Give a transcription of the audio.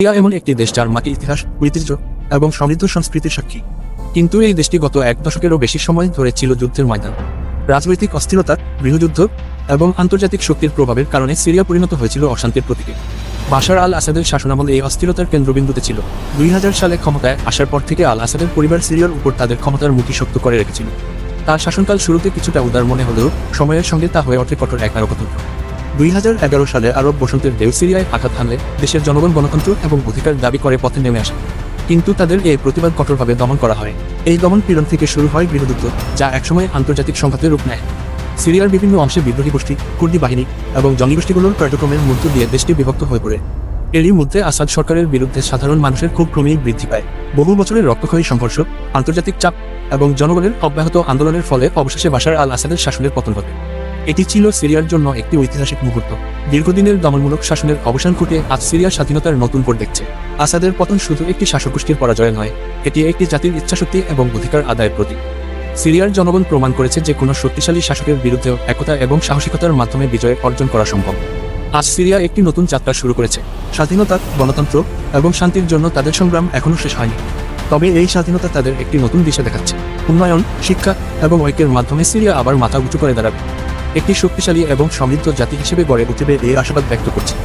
Syria এমন একটি দেশ যার মাটি ইতিহাস, ঐতিহ্য এবং সমৃদ্ধ সংস্কৃতির সাক্ষী। কিন্তু এই দেশটি গত এক দশকেরও বেশি সময় ধরে ছিল যুদ্ধের ময়দান। রাজনৈতিক অস্থিরতা, গৃহযুদ্ধ এবং আন্তর্জাতিক শক্তির প্রভাবের কারণে সিরিয়া পরিণত হয়েছিল অশান্তির প্রতীকে। বাশার আল আসাদের শাসনামলে এই অস্থিরতার কেন্দ্রবিন্দুতে ছিল। 2000 সালে ক্ষমতায় আসার পর থেকে আল আসাদের পরিবার সিরিয়ার উপর তাদের ক্ষমতার মুখী শক্ত করে রেখেছিল। তার শাসনকাল শুরুতে কিছুটা উদার মনে হলেও সময়ের সঙ্গে তা হয়ে ওঠে কঠোর এক নারকতন্ত্র। 2011 সালে আরব বসন্তের ঢেউ সিরিয়ায় আঘাত হানলে দেশের জনগণ গণতন্ত্র এবং অধিকার দাবি করে পথে নেমে আসে। কিন্তু তাদের এই প্রতিবাদ কঠোরভাবে দমন করা হয়। এই দমন পীড়ন থেকে শুরু হয় গৃহযুদ্ধ, যা একসময় আন্তর্জাতিক সংঘাতের রূপ নেয়। সিরিয়ার বিভিন্ন অংশে বিদ্রোহী গোষ্ঠী, কুর্দি বাহিনী এবং জঙ্গি গোষ্ঠীগুলোর কার্যক্রমের মধ্য দিয়ে দেশটি বিভক্ত হয়ে পড়ে। এরই মধ্যে আসাদ সরকারের বিরুদ্ধে সাধারণ মানুষের ক্ষোভ ক্রমেই বৃদ্ধি পায়। বহু বছরের রক্তক্ষয়ী সংঘর্ষ, আন্তর্জাতিক চাপ এবং জনগণের অব্যাহত আন্দোলনের ফলে অবশেষে বাশার আল আসাদের শাসনের পতন ঘটে। এটি ছিল সিরিয়ার জন্য একটি ঐতিহাসিক মুহূর্ত। দীর্ঘদিনের দমনমূলক শাসনের অবসান ঘটে আজ সিরিয়ার স্বাধীনতার নতুন পথ দেখছে। আসাদের পতন শুধু একটি শাসকগোষ্ঠীর পরাজয় নয়, এটি একটি জাতির ইচ্ছাশক্তি এবং অধিকার আদায়ের প্রতীক। সিরিয়ার জনগণ প্রমাণ করেছে যে কোনো শক্তিশালী শাসকের বিরুদ্ধেও একতা এবং সাহসিকতার মাধ্যমে বিজয় অর্জন করা সম্ভব। আজ সিরিয়া একটি নতুন যাত্রা শুরু করেছে। স্বাধীনতা, গণতন্ত্র এবং শান্তির জন্য তাদের সংগ্রাম এখনও শেষ হয়নি। তবে এই স্বাধীনতা তাদের একটি নতুন দিশা দেখাচ্ছে। উন্নয়ন, শিক্ষা এবং ঐক্যের মাধ্যমে সিরিয়া আবার মাথা উঁচু করে দাঁড়াবে। একটি শক্তিশালী এবং সমৃদ্ধ জাতি হিসেবে গড়ে উঠবে এই আশাবাদ ব্যক্ত করছে।